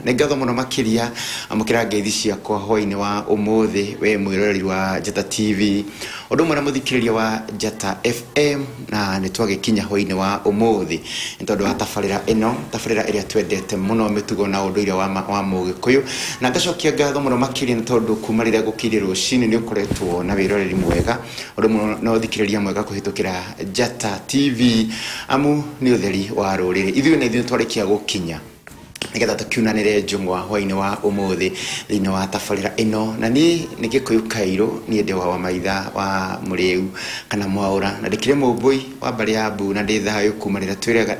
Nengatho muno makiria amukira ngeithi ciakwa hwaini wa umuthi we mwiroreri wa Njata TV undu mwana muthikiriria wa Njata FM na nitwagikinya hwaini wa umuthi ntondu wa tafarira ino tafarira iria twendete muno mitugo na undu iria wa mugikuyu na ngacokia ngatho muno makiria ntondu kuma riria gukiri rucini ni ukoretwo na wiroreri mwega undu muno no thikiriria mwega kuhitukira Njata TV amu ni utheri wa ruriri ithuĩ na ithuĩ twarikia gukinya nigetha tukiunanire njungwa hwaini wa umuthi thini wa tafarira ino na ni gikuyu Kairo ni ende wa maitha wa Muriu kana Mwaura na ndikire Mumbui wa mbari ya Mbu na ndi thayo kumanira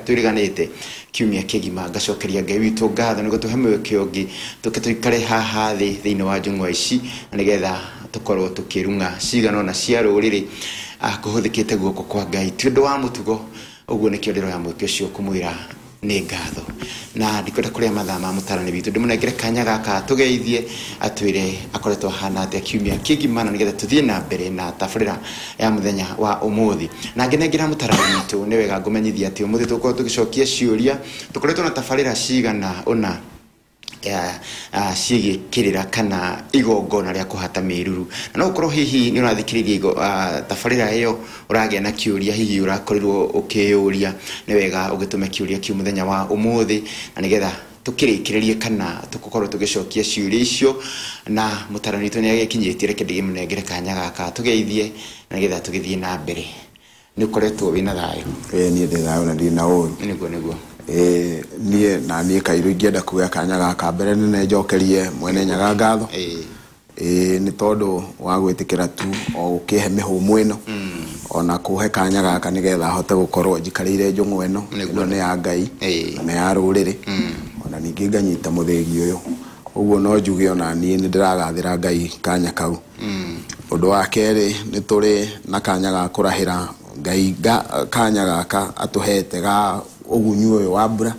twiriganite kiumia kigima ngacokeria Ngai witu ngatho nigo tuhe mweke ungi tukare haha thini wa njungwa ici na nigetha tukorwo tukirunga cigano na cia ruriri kuhuthikite guoko kwa Ngai ti undu wa mutugo uguo nikio ndiro ya mweke ucio kumwira ni ngatho na ndikwenda kuria mathaa ma mutarani bitu ndimunengere kanya gaka tugeithie atwire akoretwo hana atia kiumia kigima na nigetha tuthie na mbere na tafarira ya muthenya wa umuthi na ngenengira mutarani bitu ni wega ngumenyithia ati umuthi tukorwo tugicokia ciuria tukoretwo na tafarira cigana ona cigikirira kana igongona ria kuhata miruru na no ukorwo hihi ni urathikiriria tafarira iyo uragia na kiuria hihi urakorirwo ukiyuria ni wega ugitume kiuria kiu muthenya wa umuthi na nigetha tukirikiririe kana tukorwo tugicokia ciuria icio na mutarani tu ni agikinyĩtie reke ndigimunengere kanya gaka tugeithie na nigetha tugithie na mbere ni ukoretwo wina thayo ni ndi thayo na ndi na uru niguo nie Kairo ingenda kuya kanya gaka mbere nene njokerie mwene nyaga ngatho ni tondu wa gwitikira tu o ukihe mihumu ino ona kuhe kanya gaka nigetha hote gukorwo njikarire njung'wa ino ino ni ya Ngai na ya ruriri ona ningi nganyita muthegi uyu uguo no njuge ona nie ni ndiragathira Ngai kanya kau undu wa keri ni turi na kanya ga kurahira Ngai kanya gaka atuhete ga ugunyu uyu wa mbura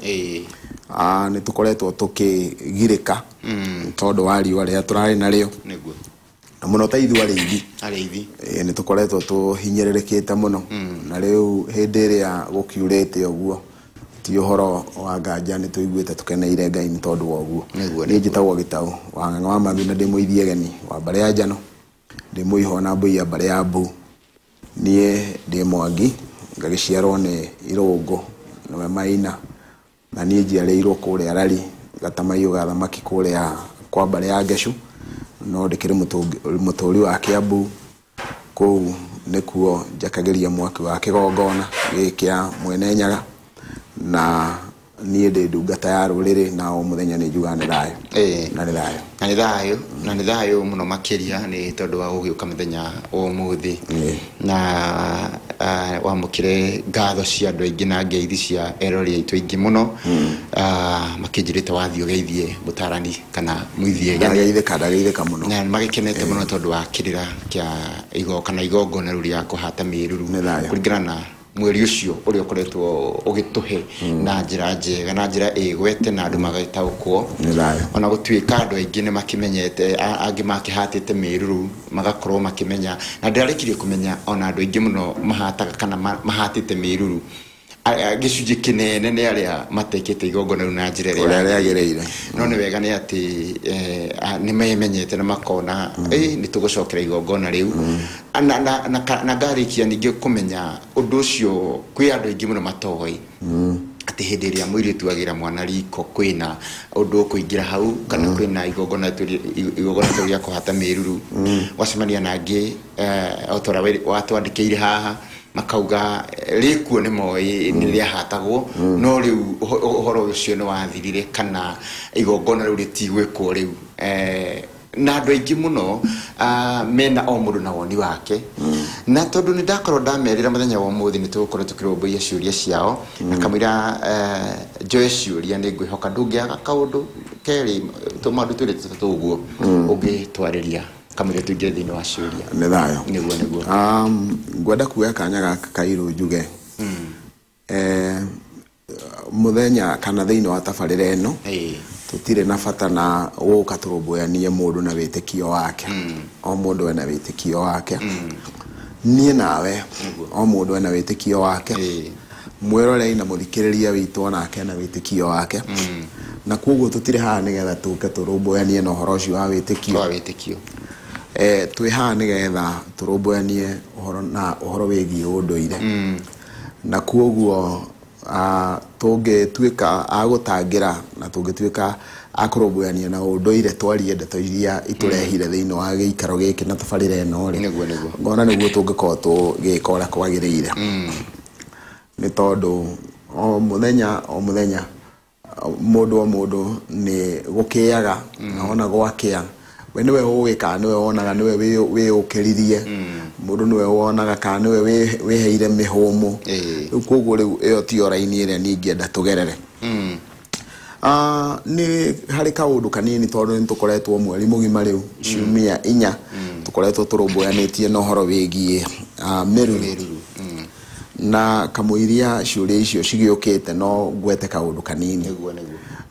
ni tukoretwo tukigirika tondu wa riua ria turari nario niguo na muno ta ithu ariithi ni tukoretwo tuhinyererekete muno na riu hindi ria gukiurite uguo ti uhoro wa nganja ni tuiguite tukeneire Ngai ni tondu wa uguo ni njitagwo Gitau wa ng'ang'a wa Mathu na ndi muithie geni wa mbare ya Njano ndi muiho na Mbui ya mbare ya Mbu nie ndi Mwangi ngagiciarwo ni Irungu na Maina na nie njiarĩirwo kuria Rari Gatamaiyũ ga thamaki kuria kwa mbare ya Ngeshu no ndikire muturi wa Kiambu kuu nikuo njakageria mwaki wa kigongona gikia mwene nyaga na nie ndi ndungata ya ruriri na o muthenya ni njuga ni thayo na ni thayo muno makiria ni tondu wa gugiuka muthenya umuthi na wamukire ngatho cia andu aingi na ngeithi cia erori aitu aingi muno makinjirite wathio geithie mutarani kana muithie geithika muno na magikenete muno tondu wa kirira kia kana igongona ruria kuhata miruru kuringana na mweri ucio uri ukoretwo ugituhe na njira njega na njira igwete na andu magataukwo ona gutuika andu aingi ni makimenyete angi makihatite miruru magakorwo makimenya na ndarikirie kumenya ona andu aingi muno mahataga kana mahatite miruru gicunji kinene ni aria matekete igongona na njira ria agireire no ni wega ni ati ni memenyete na makona ni tugucokera igongona riu na ngarikia ningi kumenya undu ucio kwi andu aingi muno matoi ati hindi ria muiritu agira mwana riko kwina undu kuingira hau kana kwina igongona turia kuhata miruru wacemania nangi otora watwandikire haha makauga rikuo ni moi ni ria hatagwo no riu uhoro ucio ni wathirire kana igongona riu ritigwekwo riu na andu aingi muno mena o mundu na woni wake na tondu ni ndakorwo ndamerira muthenya wa umuthi ni tugukorwo tukiromboia ciuria ciao na kamwira njoe ciuria ni ngwihoka ndungiaga kaundu keri tumandu twire tuguo ungitwariria kamwira tuingie thini wa ciuria ni thayo niguo ngwenda kuoya kanya gaka Kairo njuge muthenya kana thini wa tafarira ino tutire na bata na guka turumbuania mundu na witikio wake o mundu ena witikio wake nie nawe o mundu ena witikio wake mwirorei na muthikiriria witu onake na witikio wake na kuoguo tutire haha nigetha tuke turumbuanie na uhoro ucio wa witikio twi haha nigetha turumbuanie uhoro wigie unduire na kuoguo tungituika agutangira na tungituika akurumbuania na unduire twarie ndeto iria iturehire thiini wa giikaro giki na tabarire eno ri ngona niguo tungikorwo tugika uria kwagiriire ni tondu o muthenya mundu ni gukiaga na ona gwakia we niwe ugika niwe wonaga niwe wiyukiririe mundu niwe wonaga kana niwe wiheire mihumu koguo riu iyo ti oraini iria ningienda tugerere ni hari kaundu kanini tondu ni tukoretwo mweri mugima riu ciumia 4 tukoretwo turumbuanitie na uhoro wigie miruru na kamuiria ciuria icio cigiukite no gwete kaundu kanini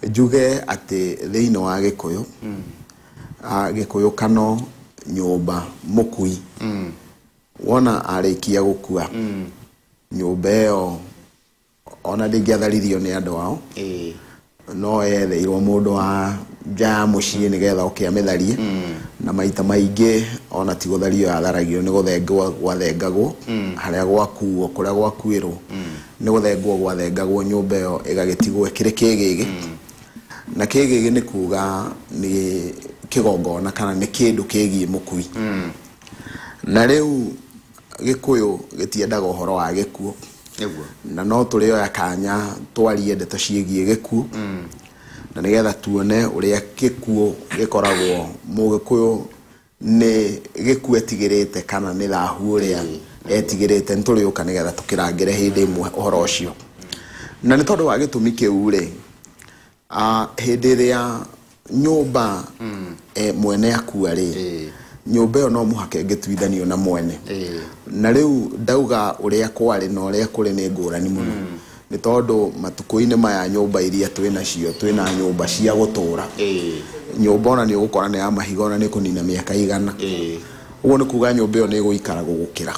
njuge ati thiini wa Gikuyu Gikuyu kano nyumba mukui wona arikia gukua nyumba iyo ona ndingiatharirio ni andu ao no etheirwo mundu wa ja mucii nigetha ukiamitharie na maita maingi ona ti guthario yatharagio ni guthengwo gwathengagwo haria gwakuo kuria gwakuirwo ni guthengwo gwathengagwo nyumba iyo igagitigwo kiri kigigi na kigigi ni kuga ni kigongona kana ni kindu kigie mukui na riu Gikuyu gitiendaga uhoro wa gikuo na no turio ya kanya twarie ndeto ciegie gikuo na nigetha tuone uria gikuo gikoragwo Mugikuyu ni gikuo etigirite kana ni thahu uria etigirite nturiuka nigetha tukirangire hindi imwe uhoro ucio na ni tondu wa gitumi kiu ri hindi iria nyumba mwene akua ri nyumba iyo no muhake ngituithanio na mwene na riu ndauga uria kwari na uria kuri ni ngurani muno ni tondu matuko-ini maya nyumba iria twina cio twina nyumba cia gutura nyumba ona ni ugukora ni ya mahiga ona ni kunina miaka 100 uguo ni kuga nyumba iyo ni guikara gugukira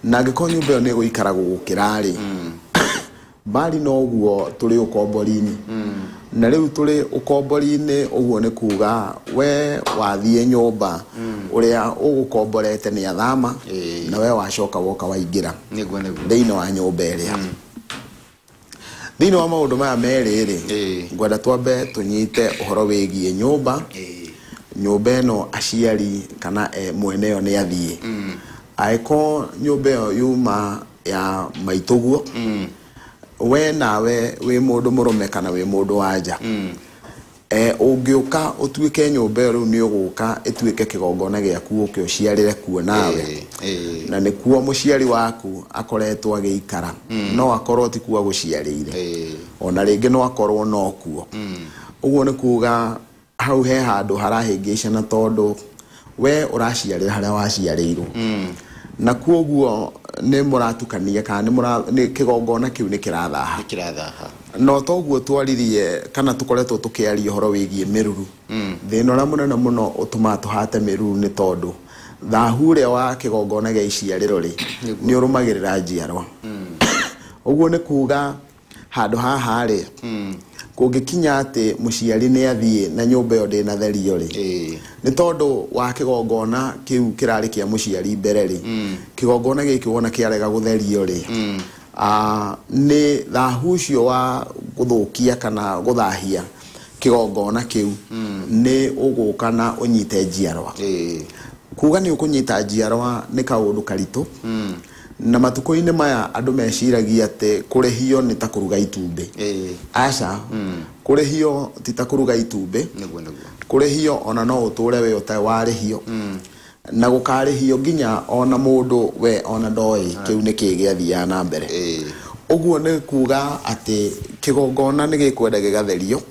na ngiko nyumba iyo ni guikara gugukira ri bali no uguo turi ukombori-ini na riu turi ukombori-ini uguo ni kuga we wathie nyumba uria ugukomborete ni athama na we wacoka woka waingira thiini wa nyumba iria thiini wa maundu maya meri ri ngwenda twambe tunyite uhoro wigie nyumba eno aciari kana mwene yo ni athie aiko nyumba yo yuma ya maituguo we nawe we mundu murume kana we mundu wanja ungiuka utuike nyumba ru ni uguka ituike kigongona giaku uke uciarire kuo nawe na ni kuo muciari waku akoretwo agiikara no akorwo ti kuo guciarire ona ringi no akorwo no kuo uguo ni kuga hau he handu harahingica na tondu we uraciarira haria waciarirwo na kuoguo ni muratukania kana ni kigongona kiu ni kirathaha no toguo twaririe kana tukoretwo tukiaria uhoro wigie miruru thina na munene muno utuma tuhate miruru ni tondu thahu ria wa kigongona gia iciariro ri ni urumagirira njiarwa uguo ni kuga handu haha ri kungikinya ati muciari ni athie na nyumba yo ndina therio ri ni tondu wa kigongona kiu kirari kia muciari mbere ri kigongona giki wona kiarega gutherio ri ni thahu cio wa guthukia kana guthahia kigongona kiu ni uguka na unyite njiarwa kuga ni ukunyita njiarwa ni kaundu karitu na matuko-ini maya andu meciragia ati kurihio ni ta kuruga itumbi aca kurihio ti ta kuruga itumbi kurihio ona no uture we utawarihio na gukarihio nginya ona mundu we ona ndoi kiu ni kigiathia na mbere uguo ni kuga ati kigongona ni gikwenda gigatherio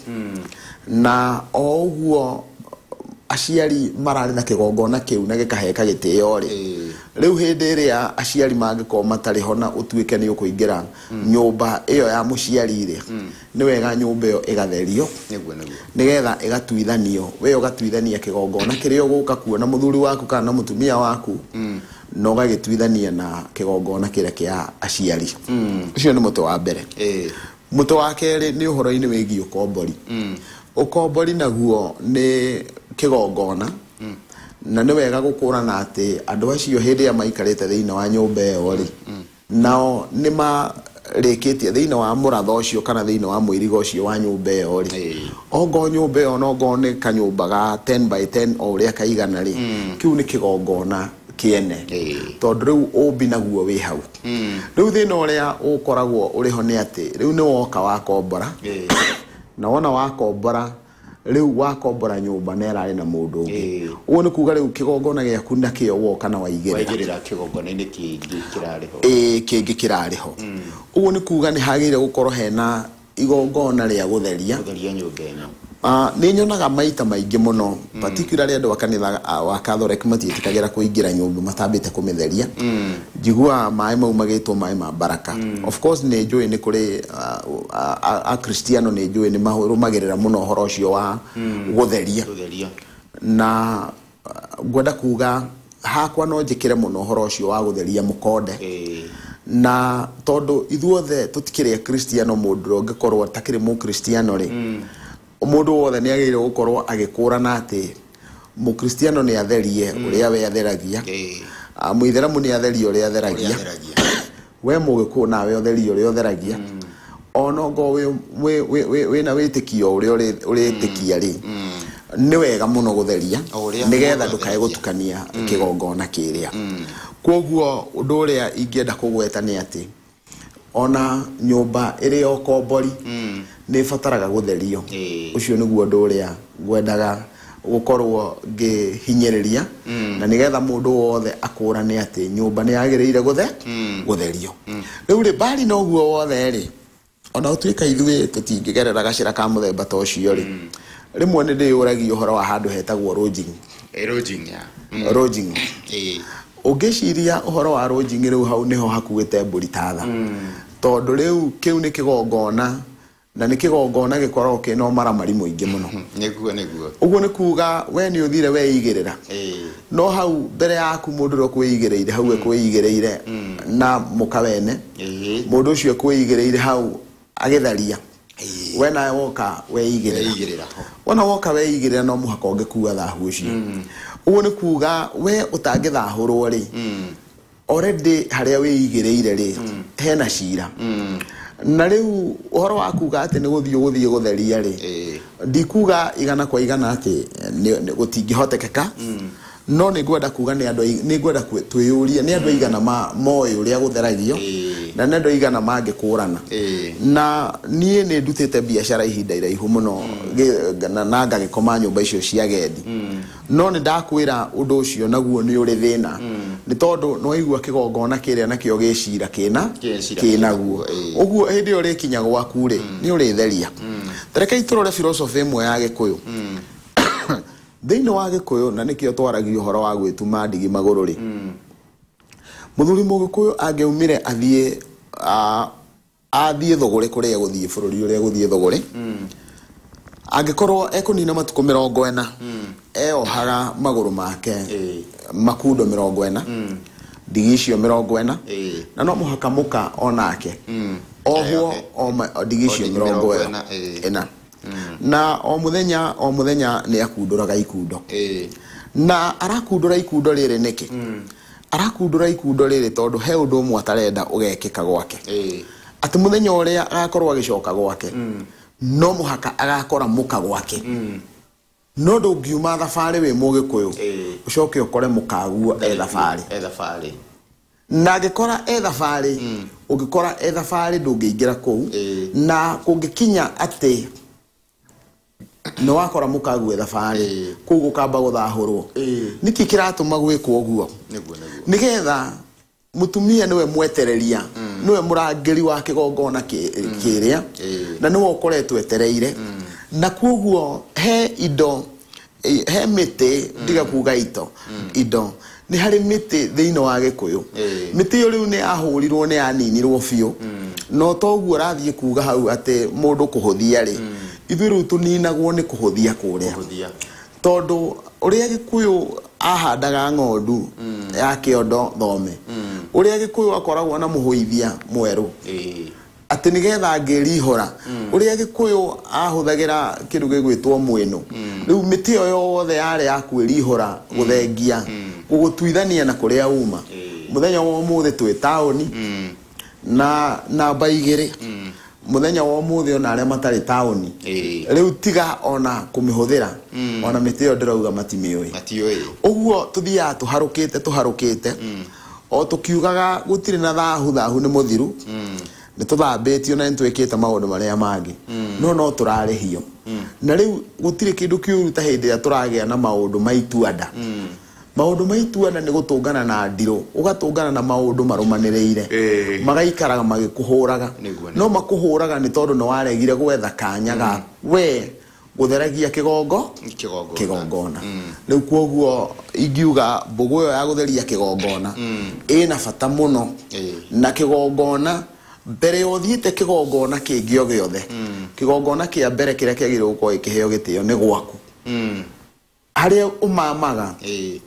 na o uguo aciari marari na kigongona kiu na gikaheka gitio ri riu hindi iria aciari mangiko matari hona utuike ni ukuingira nyumba iyo ya muciari ri ni wega nyumba iyo igatherio nigetha igatuithanio we ugatuithania kigongona kiria uguka kuona muthuri waku kana mutumia waku no gagituithania na kigongona kĩrĩa kĩa aciari ucio nĩ mũtwe wa mbere mũtwe wa kerĩ nĩ ũhoro-inĩ wĩgiĩ ũkombori ũkombori naguo nĩ kigongona na nĩ wega gũkũrana atĩ andũ acio hĩndĩ ya maikarĩte thĩinĩ wa nyũmba ĩyo rĩ nao nĩ marĩkĩtie thĩinĩ wa mũratho ũcio kana thĩinĩ wa mũirigo ũcio wa nyũmba ĩyo rĩ ongo nyũmba ĩyo no ngo nĩ kanyũmba ga 10 by 10 o ũrĩa kaigana rĩ kĩu nĩ kigongona kĩene tondũ rĩu ũmbi naguo wĩ hau rĩu thĩna ũrĩa ũkoragwo ũrĩ ho nĩ atĩ rĩu nĩ woka wakombora na wona wakombora rĩu wakombora nyũmba na ĩrarĩ na mũndũ ũngĩ ũguo nĩ kuuga rĩu kigongona gĩaku na kĩo woka na waigĩrĩra kigongona-inĩ kĩngĩ kĩrarĩ ho kĩngĩ kĩrarĩ ho ũguo nĩ kuuga nĩ hagĩrĩire gũkorwo hena igongona rĩa gũtheria nyũmba ĩno nĩ nyonaga maita maingĩ mũno particularly andũ a kanitha wa Catholic matiĩtĩkagĩra kũingĩra nyũmba matambĩte kũmĩtheria njiguaga maĩ mau magĩtwo maĩ ma baraka of course nĩ njũĩ nĩ kũrĩ a Kristiano nĩ njũĩ nĩ marũmagĩrĩra mũno ũhoro ũcio wa gũtheria na ngwenda kuuga hakwa no njĩkĩre mũno ũhoro ũcio wa gũtheria mũkonde na tondũ ithuothe tũtikĩrĩ Kristiano mũndũ ũngĩkorwo atakĩrĩ mũkristiano rĩ mũndũ wothe nĩ agĩrĩirwo gũkorwo agĩkũrana atĩ mũkristiano nĩ atherie ũrĩa we atheragia mũithĩramu nĩ atherie ũrĩa atheragia we mũgĩkũyũ nawe ũtherie ũrĩa ũtheragia ona ngo wĩna wĩtĩkio ũrĩa ũrĩtĩkia rĩ nĩ wega mũno gũtheria nĩgetha ndũkae gũtukania kĩgongona kĩrĩa kwoguo ũndũ ũrĩa ingĩenda kũgweta nĩ atĩ ona nyũmba ĩrĩ o kombori nĩ ĩbataraga gũtherio ũcio nĩguo ũndũ ũrĩa ngwendaga gũkorwo ngĩhinyĩrĩria na nĩgetha mũndũ wothe akũrane atĩ nyũmba nĩ yagĩrĩire gũtherio rĩu rĩ bari na ũguo wothe rĩ ona ũtuĩka ithuĩ tũtingĩgerera gacĩra ka mũthemba ta ũcio rĩ rĩmwe nĩ ndĩyũragia ũhoro wa handũ hetagwo lodging ũngĩciria ũhoro wa lodging rĩu hau nĩho hakuĩte mbũri tatha tondũ rĩu kĩu nĩ kĩgongona na nĩ kĩgongona gĩkoragwo kĩna ũmaramari mũingĩ mũno ũguo nĩ kuuga we nĩ ũthire weigĩrĩra no hau mbere yaku mũndũ ũrĩa kwĩigĩrĩire hau ekwĩigĩrĩire na mũkawene mũndũ ũcio kwĩigĩrĩire hau agĩtharia we nawe woka weigĩrĩra wona woka weigĩrĩra no mũhaka ũngĩkua thahu ũcio ũguo nĩ kuuga we ũtangĩthahũrwo rĩ already harĩa weigĩrĩire rĩ hena cira na rĩu ũhoro wa kuuga atĩ nĩ gũthiĩ gũtheria rĩ ndikuuga igana kwa igana atĩ gũtingĩhotekeka no nĩ ngwenda kuuga nĩ ngwenda twĩyũria nĩ andũ aigana moĩ ũrĩa gũtheragio na nĩ andũ aigana mangĩkũrana na niĩ nĩ ndutĩte biacara ihinda iraihu mũno na ngagĩkoma nyũmba icio cia agendi no nĩ ndakwĩra ũndũ ũcio naguo nĩ ũrĩ thĩna nĩ tondũ nĩ waigua kĩgongona kĩrĩa nakĩo gĩcira kĩnaguo ũguo hĩndĩ ĩyo rĩkinya gwaku rĩ nĩ ũrĩtheria tareke itũrore philosophy ĩmwe ya Gĩkũyũ thĩinĩ wa Gĩkũyũ na nĩkĩo twaragia ũhoro wa gwĩtuma ndigi magũrũ rĩ mũthuri Mũgĩkũyũ angĩaumire athiĩ thũgũrĩ kũrĩa gũthiĩ bũrũri ũrĩa gũthiĩ thũgũrĩ angĩkorwo ekũnina matukũ 40 eohaga magũrũ make makundo 40 ndigi icio 40 na no mũhaka mũka onake ohwo ndigi icio 40 na o muthenya nĩ akundũraga ikundo na arakundũra ikundo rĩrĩ nĩkĩ arakundũra ikundo rĩrĩ tondũ he ũndũ ũmwe atarenda ũgekĩka gwake atĩ mũthenya ũrĩa agakorwo agĩcoka gwake no mũhaka agakora mũka gwake no ndũngiuma thabarĩ wĩ Mũgĩkũyũ ũcoke ũkore mũkaguo thabarĩ na angĩkora thabarĩ ũngĩkora thabarĩ ndũngĩingĩra kũu na kũngĩkinya atĩ no wakora mũkaguo thabarĩ kũu gũkamba gũthahũrwo nĩkĩ kĩratũma gwĩkwo ũguo nĩgetha mũtumia nĩwe mwetereria nĩwe mũrangĩri wa kĩgongona kĩrĩa na nĩwe ũkoretwo etereire na kwoguo he indo he mĩtĩ ndiga kuuga indo nĩ harĩ mĩtĩ thĩinĩ wa Gĩkũyũ mĩtĩ ĩyo rĩu nĩ yahũrirwo nĩ yaninirwo biũ no toguo rathiĩ kuuga hau atĩ mũndũ kũhũthia rĩ ithuĩ rĩu tũninagwo nĩ kũhũthia kũrĩa tondũ ũrĩa Gĩkũyũ ahandaga ng'ondu ya kĩondo thome ũrĩa Gĩkũyũ akoragwo na mũhũithia mwerũ atĩ nĩgetha ngĩrihora ũrĩa Gĩkũyũ ahũthagĩra kĩndũ gĩgwĩtwo mwĩno rĩu mĩtĩ ĩyo yothe yarĩ ya kwĩrihora gũthengia gũgũtuithania na kũrĩa uma mũthenya wa ũmũthĩ twĩ taũni na namba 2 muthenya wa ũmũthĩ ona arĩa matarĩ taũni rĩu tiga ona kũmĩhũthĩra ona mĩtĩ ĩyo ndĩrauga matimĩũĩ ũguo tũthiaga tũharũkĩte o tũkiugaga gũtirĩ na thahu nĩ mũthiru nĩ tũthambĩtio na nĩtwĩkĩte maũndũ marĩa mangĩ no tũrarĩhio na rĩu gũtirĩ kĩndũ kĩũru ta hĩndĩ ĩrĩa tũragĩa na maũndũ maituanda maũndũ maituanda nĩ gũtũngana na ndirũ ũgatũngana na maũndũ marũmanĩrĩire magaikaraga magĩkũhũraga no makũhũraga nĩ tondũ nĩ waregire gwetha kanya ga we gũtheragia kĩgongona rĩu kwoguo ingiuga mbũgũ ĩyo ya gũtheria kĩgongona ĩna bata mũno na kĩgongona mbere ũthiĩte kĩgongona kĩngĩ o gĩothe kĩgongona kĩa mbere kĩrĩa kĩagĩrĩirwo gũkorwo gĩkĩheo gĩtĩo nĩ gwaku harĩa ũmamaga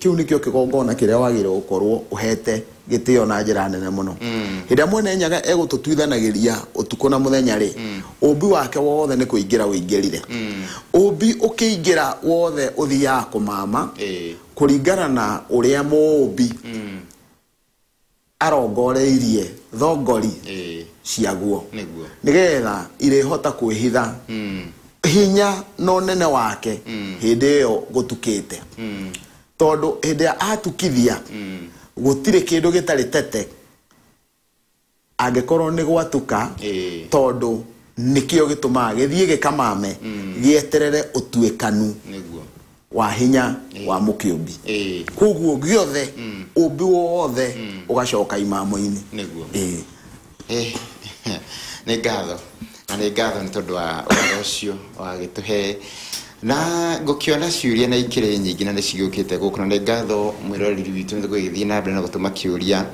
kĩu nĩkĩo kĩgongona kĩrĩa wagĩrĩirwo gũkorwo ũhete gĩtĩo na njĩra nene mũno hĩndĩ mwene Nyaga egũtũtuithanagĩria ũtukũ na mũthenya rĩ ũmbi wake wothe nĩ kũingĩra wĩingĩrire ũmbi ũkĩingĩra wothe ũthiaga kũmama kũringana na ũrĩa mũmbi arongoreirie thongori ciaguo nĩgetha irĩhota kwĩhitha hinya no nene wake hĩndĩ ĩyo gũtukĩte tondũ hĩndĩ atukithia gũtirĩ kĩndũ gĩtarĩ tete angĩkorwo nĩ gwatuka tondũ nĩkĩo gĩtũmaga gĩthiĩ gĩkamame gĩeterere ũtuĩkanu wa hinya wa mũkĩũmbi koguo gĩothe ũmbi wothe ũgacoka imamo-inĩ nĩ ngatho na nĩ ngatho nĩ tondũ wa ũhoro ũcio wagĩtũhe na ngũkĩona ciũria na ikĩrĩ nyingĩ na nĩ cigĩũkĩte gũkũ na nĩ ngatho mwĩroreri witũ nĩ tũgũgĩthiĩ na mbere na gũtũma kĩũria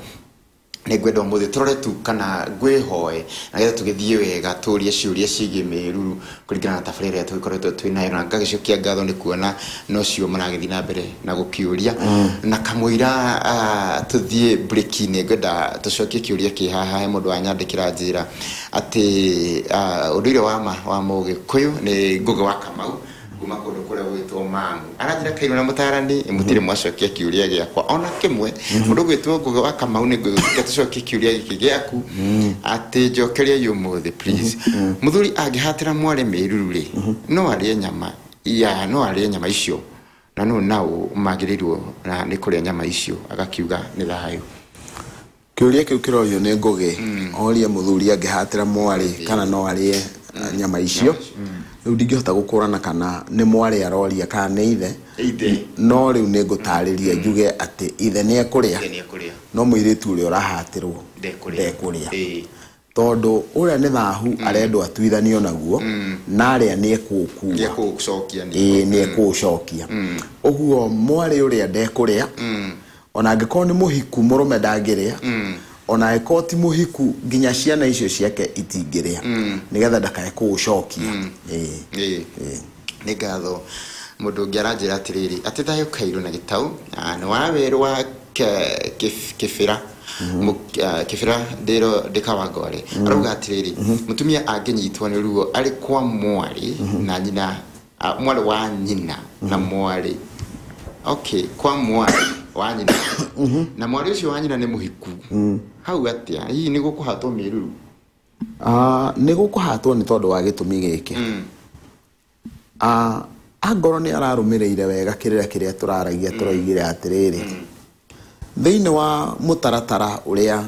nĩ ngwenda ũmũthĩ tũrore tu kana ngwĩhoe na getha tũgĩthiĩ wega tũrie ciũria ciĩgiĩ mĩruru kũringana na tabarĩra ĩrĩa tũgĩkoretwo twĩnayo na ngagĩcokia ngatho nĩ kuona no cio maragĩthiĩ na mbere na gũkĩũria na kamũira tũthiĩ break-inĩ ngwenda tũcokie kĩũria kĩ haha he mũndũ wanyandĩkĩra njĩra atĩ ũndũire wa Mũgĩkũyũ nĩ Ngũgĩ wa Kamau kuma kũndũ kũrĩa gwĩtwo Mangu aranjĩra Kairũ na Mũtarani mũtirĩ mwacokia kĩũria gĩakwa ona kĩmwe mũndũ gwĩtwo Ngũgĩ wa Kamau nĩ ngwĩka tũcokie kĩũria gĩkĩ gĩaku atĩ njokeria ũmũthĩ please mũthuri angĩhatĩra mware mĩruru rĩ no arĩe nyama icio na no nao magĩrĩirwo na nĩ kũrĩa nyama icio agakiuga nĩ thayũ kĩũria kĩu kĩrorio nĩ Ngũgĩ oria mũthuri angĩhatĩra mware kana no arĩe nyama icio rĩu ndingĩhota gũkũrana kana nĩ mware aroria kana nĩ ithe no rĩu nĩ ngũtarĩria njuge atĩ ithe nĩ ekũrĩa no mũirĩtu ũrĩa ũrahatĩrwo ndekũrĩa tondũ ũrĩa nĩ thahu arendwo atuithanio naguo na arĩa nĩ ekũũcokia ũguo mware ũrĩa ndekũrĩa ona angĩkorwo nĩ mũhiku mũrũme ndangĩrĩa ona angĩkorwo ti mũhiku nginya ciana icio ciake itingĩrĩa nĩgetha ndakae kũũcokia nĩ ngatho mũndũ ũngĩ aranjĩra atĩrĩrĩ atĩ thayũ Kairũ na Gĩtaũ nĩ wawerwa kĩbĩra ndĩkawangore arauga atĩrĩrĩ mũtumia angĩnyitwo nĩ ruo arĩ kwa mwari na nyina mwari wa nyina na mwari kwa mwari wa nyina na mwari ũcio wa nyina nĩ mũhiku hau atĩa hihi nĩ gũkũhatwo mĩruru nĩ gũkũhatwo nĩ tondũ wa gĩtũmi gĩkĩ angorwo nĩ ararũmĩrĩire wega kĩrĩa tũraragia tũroigire atĩrĩrĩ thĩinĩ wa mũtaratara ũrĩa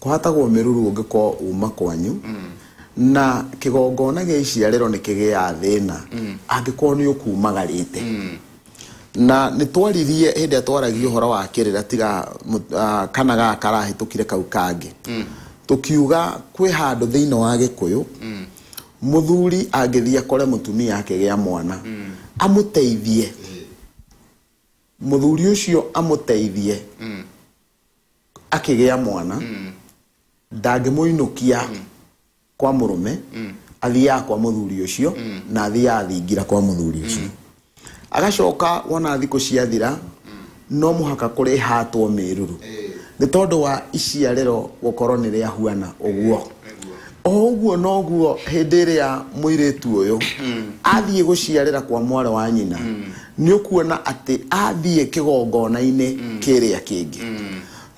kũhatagwo mĩruru ũngĩkorwo uma kwanyu na kĩgongona gĩa iciarĩro nĩ kĩgĩa thĩna angĩkorwo nĩ ũkumagarĩte na nĩ twaririe hĩndĩ twaragia ũhoro wa kĩrĩra tiga kana gaka rahĩtũkire kau kangĩ tukiuga kwĩ handũ thĩinĩ wa Gĩkũyũ mũthuri angĩthia kore mũtumia akĩgĩa mwana amũteithie mũthuri ũcio amũteithie akĩgĩa mwana ndangĩmũinũkia kwa mũrũme athiaga kwa mũthuri ũcio na athiaga thingira kwa mũthuri ũcio agacoka wona thikũ ciathira no mũhaka kũrĩ hatwo mĩruru nĩ tondũ wa iciarĩro gũkorwo nĩ rĩahuana ũguo ũguo noguo hĩndĩ ĩrĩa mũirĩtu ũyũ athiĩ gũciarĩra kwa mwarĩ wa nyina nĩ ũkuona atĩ athiĩ kĩgongona-inĩ kĩrĩa kĩngĩ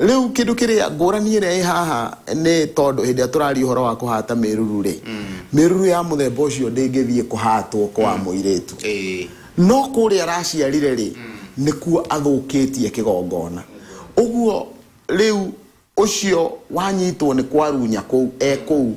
rĩu kĩndũ kĩrĩa ngũrani ĩrĩa ĩ haha nĩ tondũ hĩndĩ ĩrĩa tũraria ũhoro wa kũhata mĩruru rĩ mĩruru ya mũthemba ũcio ndĩngĩthiĩ kũhatwo kwa mũirĩtu no kũrĩa araciarire rĩ nĩkuo athũkĩtie kĩgongona ũguo rĩu ũcio wanyitwo nĩ kwarunya kũu kũu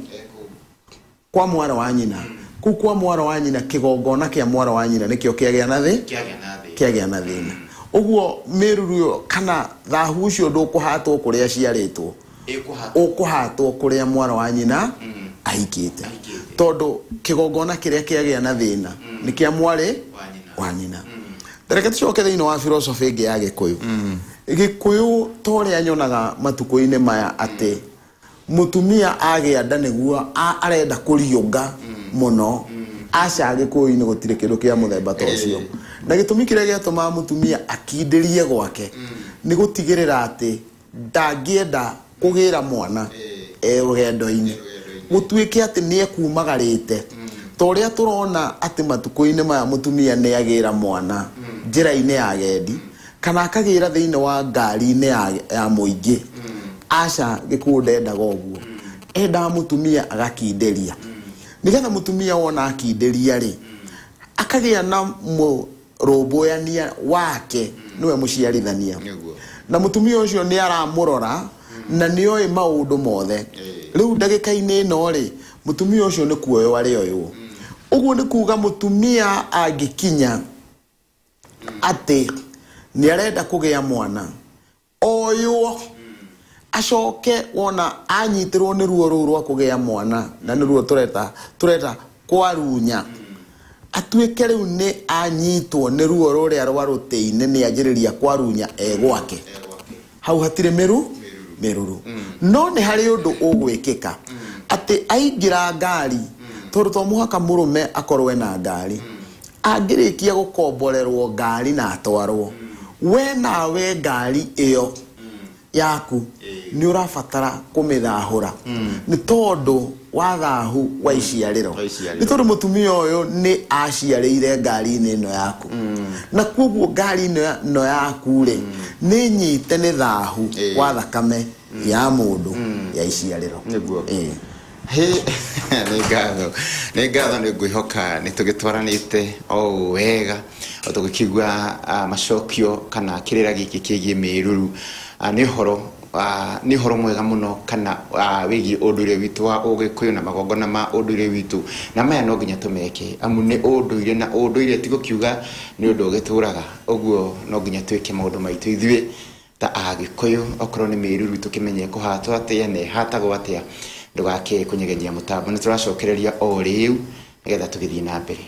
kwa mwarĩ wa nyina kũu kwa mwarĩ wa nyina kĩgongona kĩa mwarĩ wa nyina nĩkĩo kĩagĩa na thĩna ũguo mĩruru kana thahu ũcio ndũkũhatwo kũrĩa aciarĩtwo ũkũhatwo kũrĩa mwarĩ wa nyina ahikĩte tondũ kĩgongona kĩrĩa kĩagĩa na thĩna nĩ kĩa mwarĩ wa nyina reke tũcoke thĩinĩ wa philosophy ĩngĩ ya Gĩkũyũ Gĩkũyũ torĩa nyonaga matukũ-inĩ maya atĩ mũtumia agĩa nda nĩguo arenda kũriũnga mũno aca Gĩkũyũ-inĩ gũtirĩ kĩndũ kĩa mũthemba ta ũcio na gĩtũmi kĩrĩa gĩatũmaga mũtumia akindĩrie gwake nĩ gũtigĩrĩra atĩ ndangĩenda kũgĩra mwana rũgendo-inĩ gũtuĩke atĩ nĩ ekumagarĩte torĩa tũrona atĩ matukũ-inĩ maya mũtumia nĩ agĩra mwana njĩra-inĩ ya gendi kana akagĩra thĩinĩ wa ngari-inĩ ya mũingĩ aca Gĩkũyũ ndendaga ũguo endaga mũtumia agakindĩria nĩgetha mũtumia wona akindĩria rĩ akagĩa na mũrũmbũyania wake nĩwe mũciarithania na mũtumia ũcio nĩ aramũrora na nĩoĩ maũndũ mothe rĩu ndagĩka-inĩ ĩno rĩ mũtumia ũcio nĩ kuoyo arĩoywo ũguo nĩ kuga mũtumia angĩkinya atĩ nĩ arenda kũgĩa mwana oywo acoke wona anyitĩrwo nĩ ruo rũu rwa kũgĩa mwana na nĩ ruo tũreta kwarunya atuĩke rĩu nĩ anyitwo nĩ ruo rũrĩa rwa rũtĩ-inĩ nĩ anjĩrĩria kwarunya gwake hau hatirĩ mĩruru no nĩ harĩ ũndũ ũgwĩkĩka atĩ aingĩra ngari tondũ to mũhaka mũrũme akorwo na ngari angĩrĩkia gũkomborerwo ngari na atwarwo we nawe ngari ĩyo yaku nĩ ũrabatara kũmĩthahũra nĩ tondũ wa thahu wa iciarĩro nĩ tondũ mũtumia ũyũ nĩ aciarĩire ngari-inĩ ĩno yaku na kwoguo ngari-ĩno yaku rĩ nĩ nyite nĩ thahu wa thakame ya mũndũ ya iciarĩro nĩ ngatho nĩ ngwĩhoka nĩ tũgĩtwaranĩte o wega o tũgĩkigua macokio kana kĩrĩra gĩkĩ kĩgiĩ mĩruru nĩ ũhoro mwega mũno kana wĩgiĩ ũndũire witũ wa Ũgĩkũyũ na magongona ma ũndũire witũ na maya no nginya tũmeke amu nĩ ũndũire na ũndũire ti gũkiuga nĩ ũndũ ũgĩtũraga ũguo no nginya twĩke maũndũ maitũ ithuĩ ta Agĩkũyũ okorwo nĩ mĩruru tũkĩmenye kũhatwo atĩa na ĩhatagwo atĩa ndũgake kũnyegenyia mũtambo nĩ tũracokereria o rĩu nĩgetha tũgĩthiĩ na mbere